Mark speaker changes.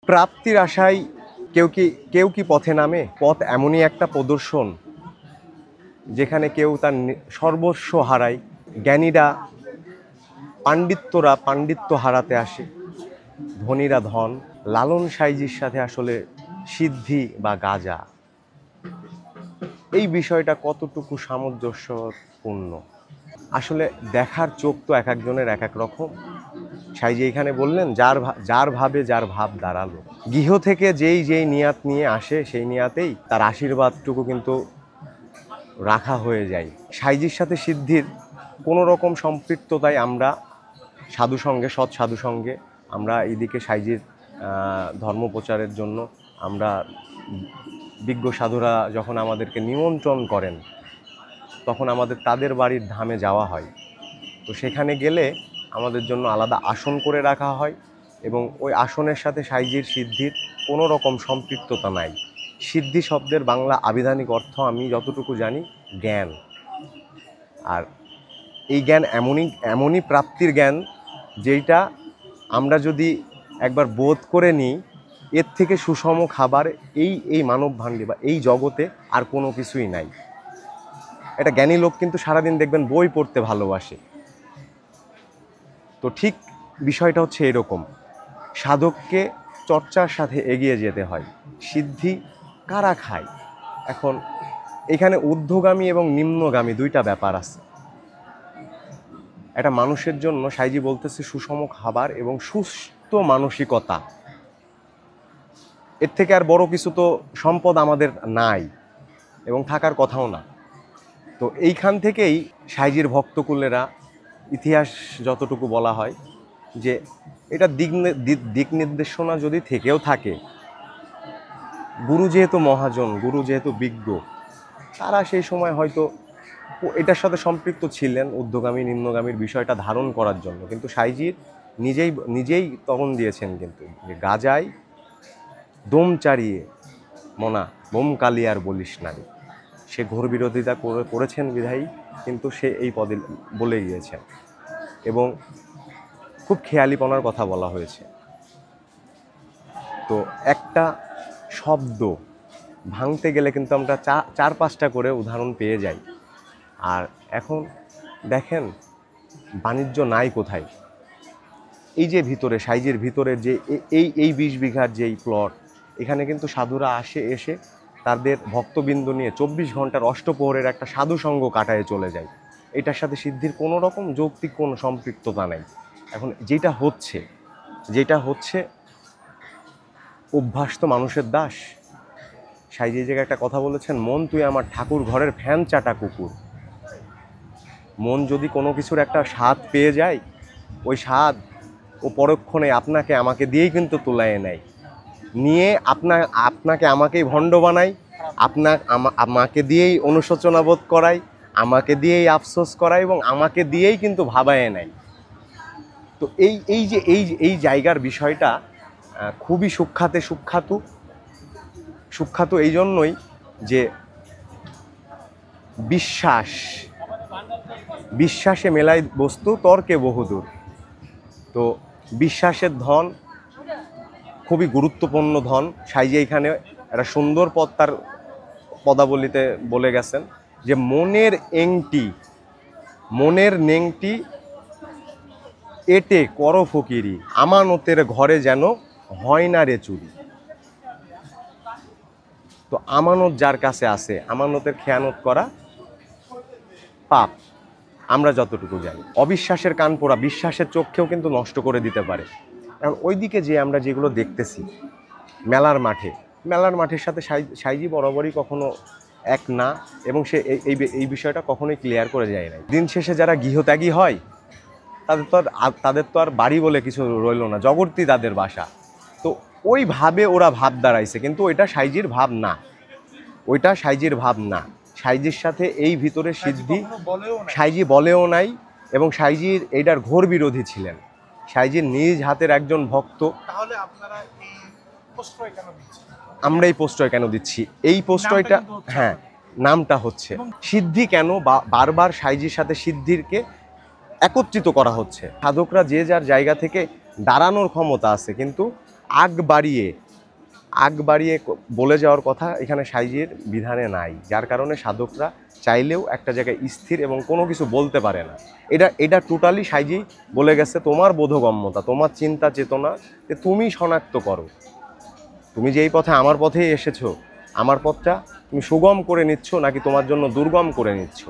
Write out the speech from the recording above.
Speaker 1: প্রাপ্তির আশায় কেউ কি পথে নামে? পথ এমনই একটা প্রদর্শন যেখানে কেউ তার সর্বস্ব হারায়। জ্ঞানীরা পাণ্ডিত্য হারাতে আসে, ধনীরা ধন। লালন সাইজির সাথে আসলে সিদ্ধি বা গাজা, এই বিষয়টা কতটুকু সামঞ্জস্যপূর্ণ আসলে দেখার চোখ তো এক একজনের এক এক রকম। সাইজি এখানে বললেন যার ভাবে যার ভাব দাঁড়ালো। গৃহ থেকে যেই নিয়াত নিয়ে আসে সেই নিয়াতেই তার আশীর্বাদটুকু কিন্তু রাখা হয়ে যায়। সাইজির সাথে সিদ্ধির কোনো রকম সম্পৃক্ততায় আমরা সৎ সাধু সঙ্গে আমরা এইদিকে সাইজির ধর্ম প্রচারের জন্য আমরা বিজ্ঞ সাধুরা যখন আমাদেরকে নিমন্ত্রণ করেন তখন আমাদের তাদের বাড়ির ধামে যাওয়া হয়। তো সেখানে গেলে আমাদের জন্য আলাদা আসন করে রাখা হয় এবং ওই আসনের সাথে সাইজির সিদ্ধির কোনো রকম সম্পৃক্ততা নাই। সিদ্ধি শব্দের বাংলা আবিধানিক অর্থ আমি যতটুকু জানি জ্ঞান। আর এই জ্ঞান এমনই প্রাপ্তির জ্ঞান যেটা আমরা যদি একবার বোধ করে নিই, এর থেকে সুষম খাবার এই মানব ভাণ্ডে বা এই জগতে আর কোনো কিছুই নাই। একটা জ্ঞানী লোক কিন্তু সারাদিন দেখবেন বই পড়তে ভালোবাসে। তো ঠিক বিষয়টা হচ্ছে এরকম, সাধককে চর্চার সাথে এগিয়ে যেতে হয়। সিদ্ধি কারা খায়? এখন এখানে ঊর্ধ্বগামী এবং নিম্নগামী দুইটা ব্যাপার আছে। একটা মানুষের জন্য সাইজি বলতেছে সুষম খাবার এবং সুস্থ মানসিকতা। এর থেকে আর বড় কিছু তো সম্পদ আমাদের নাই এবং থাকার কথাও না। তো এইখান থেকেই সাইজির ভক্তকুলেরা, ইতিহাস যতটুকু বলা হয় যে এটা দিক নির্দেশনা যদি থেকেও থাকে, গুরু যেহেতু মহাজন, গুরু যেহেতু বিজ্ঞ, তারা সেই সময় হয়তো এটার সাথে সম্পৃক্ত ছিলেন ঊর্ধ্বগামী নিম্নগামীর বিষয়টা ধারণ করার জন্য। কিন্তু সাইজির নিজেই তখন দিয়েছেন কিন্তু যে গাজায় দম চারিয়ে মনা বোম কালিয়ার বলিস নারী। সে ঘোর বিরোধিতা করেছেন বিধায়ী কিন্তু সে এই পদে বলে গিয়েছেন এবং খুব খেয়ালিপনার কথা বলা হয়েছে। তো একটা শব্দ ভাঙতে গেলে কিন্তু আমরা চার পাঁচটা করে উদাহরণ পেয়ে যাই। আর এখন দেখেন বাণিজ্য নাই কোথায়। এই যে ভিতরে সাইজের ভিতরের যে এই 20 বিঘার যেই প্লট, এখানে কিন্তু সাধুরা এসে তাদের ভক্তবৃন্দ নিয়ে 24 ঘন্টার অষ্টপ্রহরের একটা সাধু সঙ্গ কাটায় চলে যায়। এটার সাথে সিদ্ধির কোনো রকম যৌক্তিক কোনো সম্পৃক্ততা নাই। এখন যেটা হচ্ছে অভ্যাস তো মানুষের দাস। সাইজি জায়গায় একটা কথা বলেছেন, মন তুই আমার ঠাকুর ঘরের ফ্যান চাটা কুকুর। মন যদি কোনো কিছুর একটা স্বাদ পেয়ে যায়, ওই স্বাদ ও পরক্ষণে আপনাকে আমাকে দিয়েই কিন্তু তোলায় নেয়, নিয়ে আপনাকে আমাকেই ভণ্ড বানাই, আমাকে দিয়েই অনুশোচনা বোধ করাই, আমাকে দিয়েই আফসোস করাই এবং আমাকে দিয়েই কিন্তু ভাবায় নেয়। তো এই জায়গার বিষয়টা খুবই সুখ্যাত এই জন্যই যে বিশ্বাসে মেলায় বস্তু তর্কে বহুদূর। তো বিশ্বাসের ধন খুবই গুরুত্বপূর্ণ ধন। সাইজি এখানে একটা সুন্দর তার পদাবলিতে বলে গেছেন যে মনের নেংটি এটে কর ফকিরি, আমানতের ঘরে যেন হয় না রে চুরি। তো আমানত যার কাছে আছে, আমানতের খেয়ানত করা পাপ, আমরা যতটুকু জানি। অবিশ্বাসের কান পোড়া বিশ্বাসের চোখকেও কিন্তু নষ্ট করে দিতে পারে। এখন ওইদিকে যে আমরা যেগুলো দেখতেছি মেলার মাঠের সাথে সাইজি বরাবরই কখনো এক না, এবং সে এই বিষয়টা কখনোই ক্লিয়ার করে যায় না। দিন শেষে যারা গৃহত্যাগী হয় তাদের তো আর বাড়ি বলে কিছু রইল না, জগৎই তাদের বাসা। তো ওইভাবে ওরা ভাব দাঁড়াইছে, কিন্তু ওইটা সাইজির ভাব না, সাইজির সাথে এই ভিতরে সিদ্ধি সাইজি বলেও নাই এবং সাইজির এইটার ঘোর বিরোধী ছিলেন। সাইজির নিজ হাতের একজন ভক্ত। তাহলে আপনারা আমরা এই প্রশ্রয় কেন দিচ্ছি? এই প্রশ্রয়টা হ্যাঁ, নামটা হচ্ছে সিদ্ধি। কেন বারবার সাইজির সাথে সিদ্ধিরকে একত্রিত করা হচ্ছে? সাধকরা যে যার জায়গা থেকে দাঁড়ানোর ক্ষমতা আছে, কিন্তু আগ বাড়িয়ে বলে যাওয়ার কথা এখানে সাইজির বিধানে নাই, যার কারণে সাধকরা চাইলেও একটা জায়গায় স্থির এবং কোনো কিছু বলতে পারে না। এটা টোটালি সাইজি বলে গেছে তোমার বোধগম্যতা, তোমার চিন্তা চেতনা যে তুমি শনাক্ত করো, তুমি যে এই পথে আমার পথেই এসেছো, আমার পথটা তুমি সুগম করে নিচ্ছ নাকি তোমার জন্য দুর্গম করে নিচ্ছ।